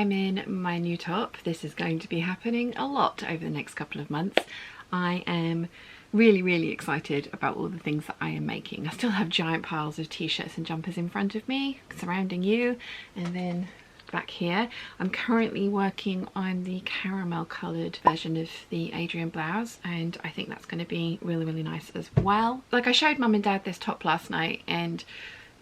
am in my new top. This is going to be happening a lot over the next couple of months. I am really excited about all the things that I am making. I still have giant piles of t-shirts and jumpers in front of me surrounding you, and then back here I'm currently working on the caramel coloured version of the Adrienne Blouse, and I think that's going to be really nice as well. Like, I showed mum and dad this top last night, and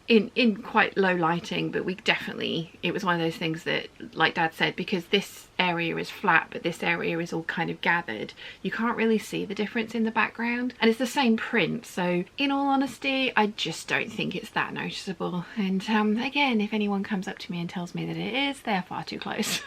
in quite low lighting, but it was one of those things that, like dad said, because this area is flat but this area is all kind of gathered, you can't really see the difference in the background, and it's the same print, so in all honesty I just don't think it's that noticeable. And again, if anyone comes up to me and tells me that it is, they're far too close.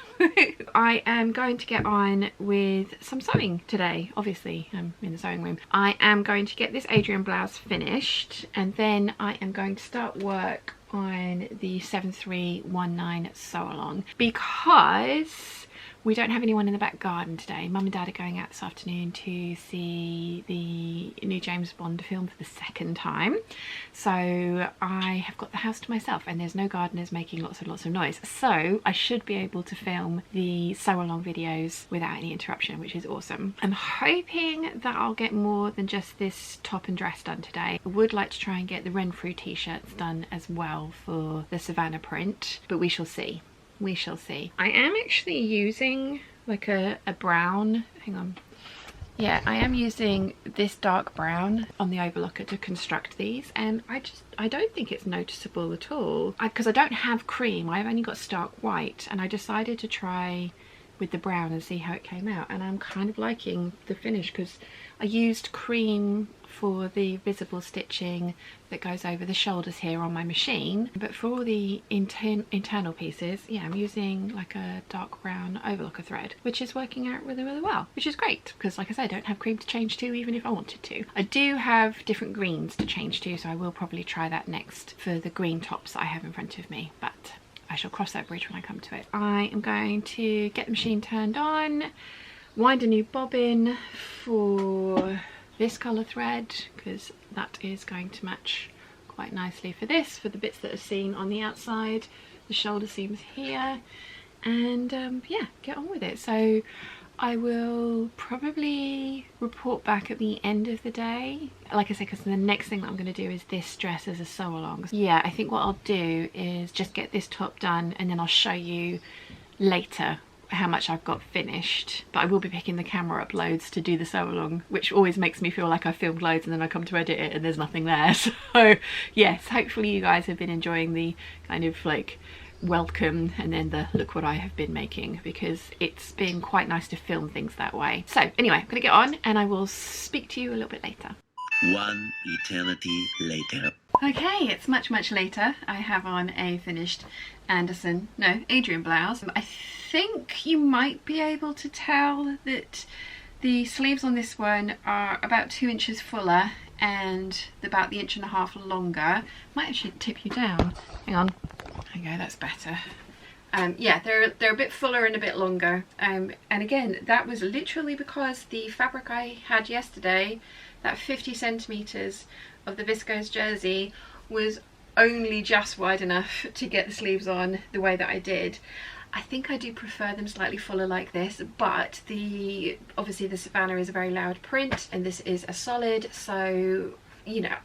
I am going to get on with some sewing today. Obviously I'm in the sewing room. I am going to get this Adrienne Blouse finished, and then I am going to start work on the 7319 sew along, because we don't have anyone in the back garden today. Mum and dad are going out this afternoon to see the new James Bond film for the second time, so I have got the house to myself and there's no gardeners making lots of noise, so I should be able to film the sew along videos without any interruption, which is awesome. I'm hoping that I'll get more than just this top and dress done today. I would like to try and get the Renfrew t-shirts done as well for the Savannah print, but we shall see. We shall see. I am actually using like a brown, hang on. Yeah, I am using this dark brown on the overlocker to construct these, and I don't think it's noticeable at all. Because I don't have cream, I've only got stark white, and I decided to try with the brown and see how it came out, and I'm kind of liking the finish because I used cream for the visible stitching that goes over the shoulders here on my machine, but for all the internal pieces, yeah, I'm using like a dark brown overlocker thread, which is working out really well, which is great because, like I said, I don't have cream to change to even if I wanted to. I do have different greens to change to, so I will probably try that next for the green tops that I have in front of me, but I shall cross that bridge when I come to it. I am going to get the machine turned on, wind a new bobbin for this colour thread because that is going to match quite nicely for this, for the bits that are seen on the outside, the shoulder seams here, and yeah, get on with it. So I will probably report back at the end of the day, like I said, because the next thing that I'm going to do is this dress as a sew along. Yeah, I think what I'll do is just get this top done and then I'll show you later how much I've got finished, but I will be picking the camera up loads to do the sew along, which always makes me feel like I filmed loads and then I come to edit it and there's nothing there. So yes, hopefully you guys have been enjoying the kind of like welcome and then the look what I have been making, because it's been quite nice to film things that way. So anyway, I'm gonna get on and I will speak to you a little bit later. One eternity later. Okay, it's much later. I have on a finished Adrienne Blouse. I think you might be able to tell that the sleeves on this one are about 2 inches fuller and about the 1.5 inches longer. Might actually tip you down. Hang on. There you go, that's better. Yeah, they're a bit fuller and a bit longer. And again, that was literally because the fabric I had yesterday, that 50 centimeters of the viscose jersey, was only just wide enough to get the sleeves on the way that I did. I think I do prefer them slightly fuller like this, but obviously the Savannah is a very loud print and this is a solid, so you know,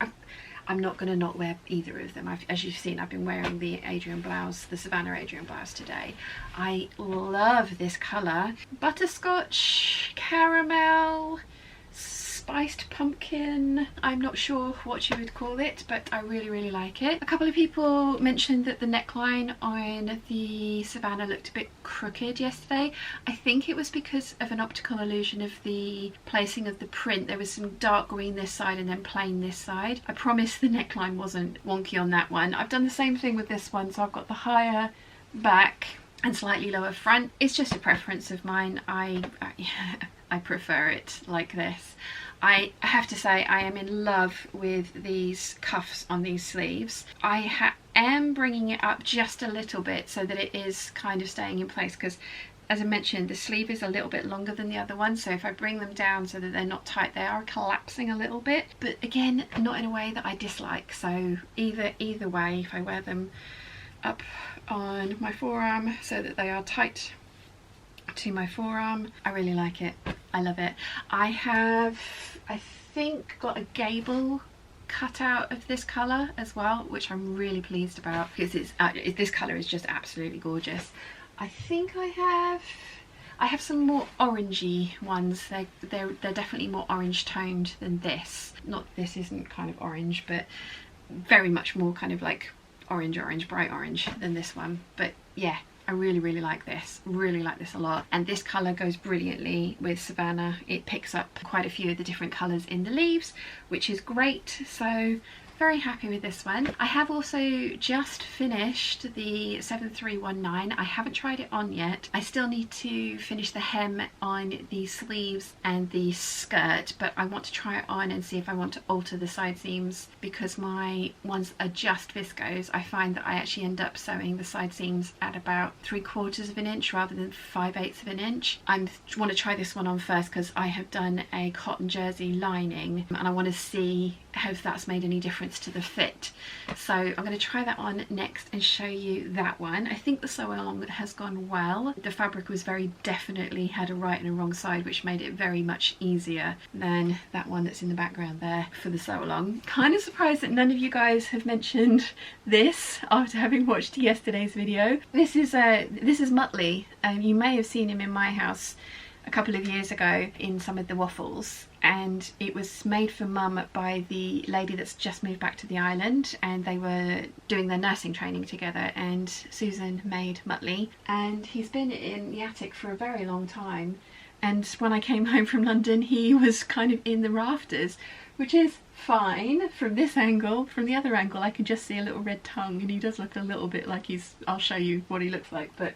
I'm not going to not wear either of them. As you've seen, I've been wearing the Adrienne Blouse, the Savannah Adrienne Blouse today. I love this colour. Butterscotch, caramel, spiced pumpkin. I'm not sure what you would call it, but I really like it. A couple of people mentioned that the neckline on the Savannah looked a bit crooked yesterday. I think it was because of an optical illusion of the placing of the print. There was some dark green this side and then plain this side. I promise the neckline wasn't wonky on that one. I've done the same thing with this one, so I've got the higher back and slightly lower front. It's just a preference of mine. I prefer it like this. I have to say I am in love with these cuffs on these sleeves. I am bringing it up just a little bit so that it is kind of staying in place, because as I mentioned, the sleeve is a little bit longer than the other one, so if I bring them down so that they're not tight, they are collapsing a little bit, but again, not in a way that I dislike. So either way, if I wear them up on my forearm so that they are tight to my forearm. I really like it. I love it. I have, I think, got a gable cut out of this colour as well, which I'm really pleased about because this colour is just absolutely gorgeous. I think I have some more orangey ones. They're definitely more orange toned than this. Not this isn't kind of orange, but very much more kind of like orange, bright orange than this one. But yeah, I really like this. Really like this a lot. And this colour goes brilliantly with Savannah. It picks up quite a few of the different colours in the leaves, which is great. So very happy with this one. I have also just finished the 7319. I haven't tried it on yet. I still need to finish the hem on the sleeves and the skirt, but I want to try it on and see if I want to alter the side seams, because my ones are just viscose. I find that I actually end up sewing the side seams at about 3/4 of an inch rather than 5/8 of an inch. I want to try this one on first because I have done a cotton jersey lining and I want to see if that's made any difference to the fit. So I'm going to try that on next and show you that one. I think the sew along has gone well. The fabric was very definitely had a right and a wrong side, which made it very much easier than that one that's in the background there for the sew along. Kind of surprised that none of you guys have mentioned this after having watched yesterday's video. This is Muttley. You may have seen him in my house a couple of years ago in some of the waffles, and it was made for Mum by the lady that's just moved back to the island, and they were doing their nursing training together, and Susan made Muttley, and he's been in the attic for a very long time. And when I came home from London, he was kind of in the rafters, which is fine from this angle. From the other angle I can just see a little red tongue, and he does look a little bit like I'll show you what he looks like, but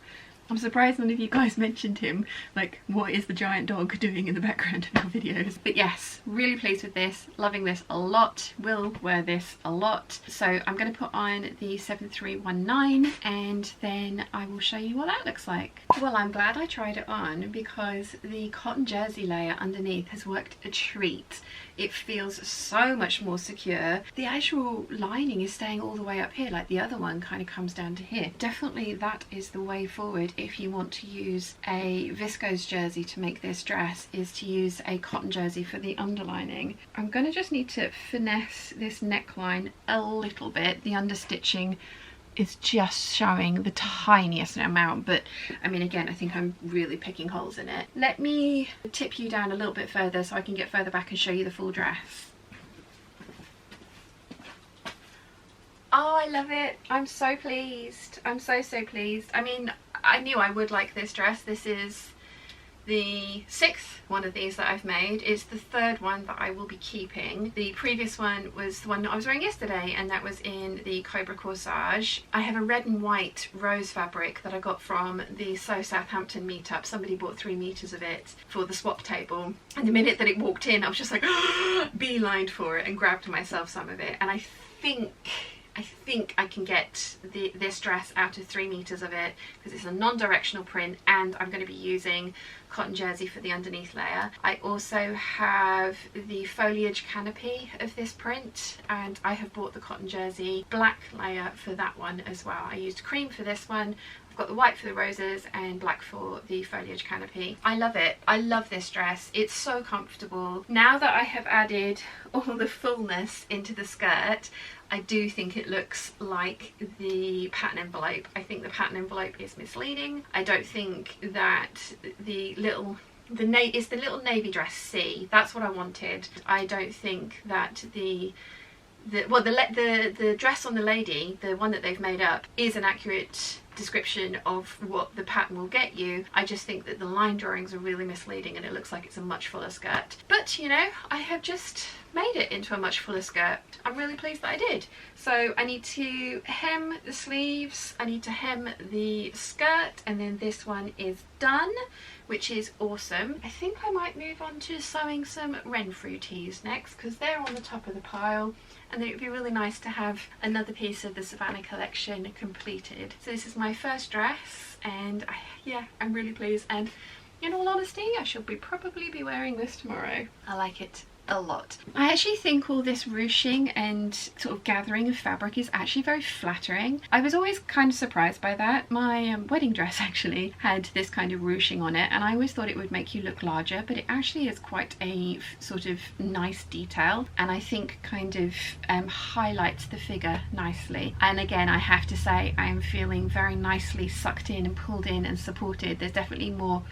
I'm surprised none of you guys mentioned him. Like, what is the giant dog doing in the background of our videos? But yes, really pleased with this, loving this a lot, will wear this a lot. So I'm going to put on the 7319 and then I will show you what that looks like. Well, I'm glad I tried it on because the cotton jersey layer underneath has worked a treat. It feels so much more secure. The actual lining is staying all the way up here, like the other one kind of comes down to here. Definitely that is the way forward if you want to use a viscose jersey to make this dress, is to use a cotton jersey for the underlining. I'm going to just need to finesse this neckline a little bit. The understitching is just showing the tiniest amount, but I mean, again, I think I'm really picking holes in it. Let me tip you down a little bit further so I can get further back and show you the full dress. Oh, I love it. I'm so pleased. I'm so pleased. I mean, I knew I would like this dress. This is the 6th one of these that I've made. It's the 3rd one that I will be keeping. The previous one was the one that I was wearing yesterday, and that was in the Cobra Corsage. I have a red and white rose fabric that I got from the Sew Southampton meetup. Somebody bought 3 meters of it for the swap table, and the minute that it walked in I was just like beelined for it and grabbed myself some of it. And I think I can get this dress out of 3 meters of it because it's a non-directional print, and I'm going to be using cotton jersey for the underneath layer. I also have the foliage canopy of this print, and I have bought the cotton jersey black layer for that one as well. I used cream for this one. I've got the white for the roses and black for the foliage canopy. I love it. I love this dress. It's so comfortable. Now that I have added all the fullness into the skirt, I do think it looks like the pattern envelope. I think the pattern envelope is misleading. I don't think that the little navy dress C, that's what I wanted. I don't think that the dress on the lady, the one that they've made up, is an accurate description of what the pattern will get you. I just think that the line drawings are really misleading and it looks like it's a much fuller skirt. But you know, I have just made it into a much fuller skirt. I'm really pleased that I did. So I need to hem the sleeves, I need to hem the skirt, and then this one is done, which is awesome. I think I might move on to sewing some Renfrew tees next because they're on the top of the pile, and then it would be really nice to have another piece of the Savannah collection completed. So this is my first dress, and yeah, I'm really pleased, and in all honesty I should probably be wearing this tomorrow. I like it a lot. I actually think all this ruching and sort of gathering of fabric is actually very flattering. I was always kind of surprised by that. My wedding dress actually had this kind of ruching on it, and I always thought it would make you look larger, but it actually is quite a sort of nice detail, and I think kind of highlights the figure nicely. And again, I have to say, I am feeling very nicely sucked in and pulled in and supported. There's definitely more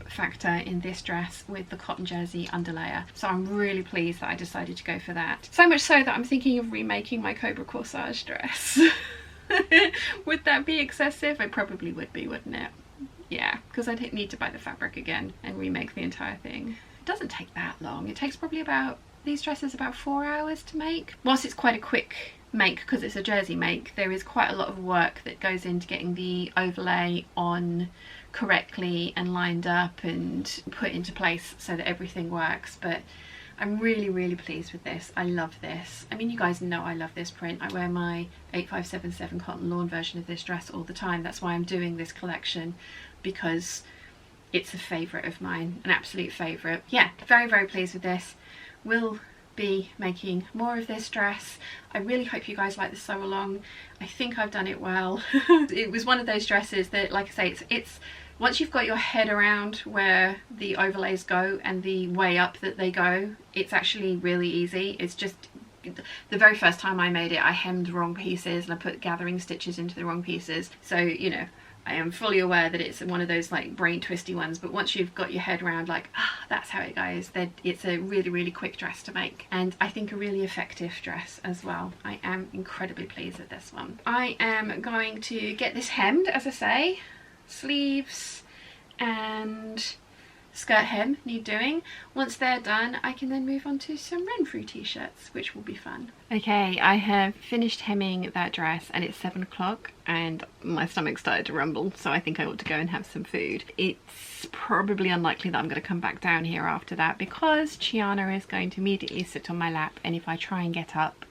factor in this dress with the cotton jersey underlayer, so I'm really pleased that I decided to go for that. So much so that I'm thinking of remaking my Cobra corsage dress. Would that be excessive? It probably would be, wouldn't it? Yeah, because I'd need to buy the fabric again and remake the entire thing. It doesn't take that long. It takes probably about, these dresses about 4 hours to make. Whilst it's quite a quick make because it's a jersey make, there is quite a lot of work that goes into getting the overlay on correctly and lined up and put into place so that everything works. But I'm really pleased with this. I love this. I mean, you guys know I love this print. I wear my 8577 cotton lawn version of this dress all the time. That's why I'm doing this collection, because it's a favourite of mine, an absolute favourite. Yeah, very pleased with this. Will be making more of this dress. I really hope you guys like the sew along. I think I've done it well. It was one of those dresses that, like I say, it's once you've got your head around where the overlays go and the way up that they go, it's actually really easy. It's just the very first time I made it, I hemmed the wrong pieces and I put gathering stitches into the wrong pieces. So, you know, I am fully aware that it's one of those like brain twisty ones, but once you've got your head around like, that's how it goes, then it's a really quick dress to make, and I think a really effective dress as well. I am incredibly pleased with this one. I am going to get this hemmed, as I say. Sleeves and skirt hem need doing. Once they're done, I can then move on to some Renfrew t-shirts, which will be fun. Okay, I have finished hemming that dress and it's 7 o'clock and my stomach started to rumble, so I think I ought to go and have some food. It's probably unlikely that I'm going to come back down here after that, because Chiana is going to immediately sit on my lap, and if I try and get up,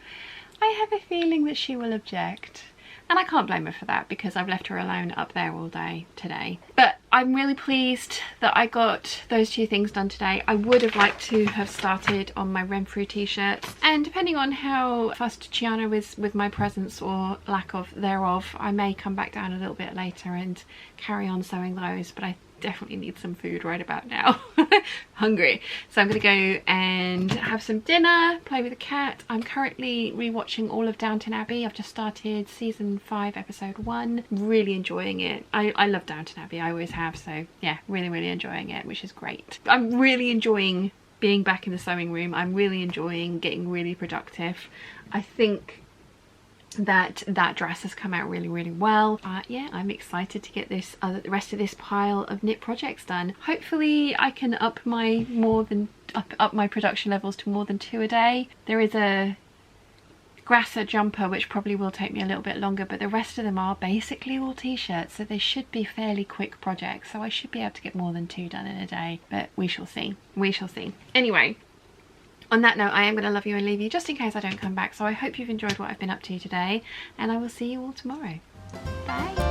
I have a feeling that she will object. And I can't blame her for that, because I've left her alone up there all day today. But I'm really pleased that I got those 2 things done today. I would have liked to have started on my Renfrew t-shirts, and depending on how fussed Chiana is with my presence or lack of thereof, I may come back down a little bit later and carry on sewing those, but I definitely need some food right about now. Hungry. So I'm gonna go and have some dinner, play with the cat. I'm currently rewatching all of Downton Abbey. I've just started season 5 episode 1. Really enjoying it. I love Downton Abbey, I always have, so yeah, really enjoying it, which is great. I'm really enjoying being back in the sewing room. I'm really enjoying getting really productive. I think that dress has come out really well. Yeah, I'm excited to get this the rest of this pile of knit projects done. Hopefully I can up my up my production levels to more than 2 a day. There is a grasser jumper which probably will take me a little bit longer, but the rest of them are basically all t-shirts, so they should be fairly quick projects, so I should be able to get more than 2 done in a day, but we shall see. Anyway, on that note, I am going to love you and leave you just in case I don't come back, so I hope you've enjoyed what I've been up to today, and I will see you all tomorrow. Bye!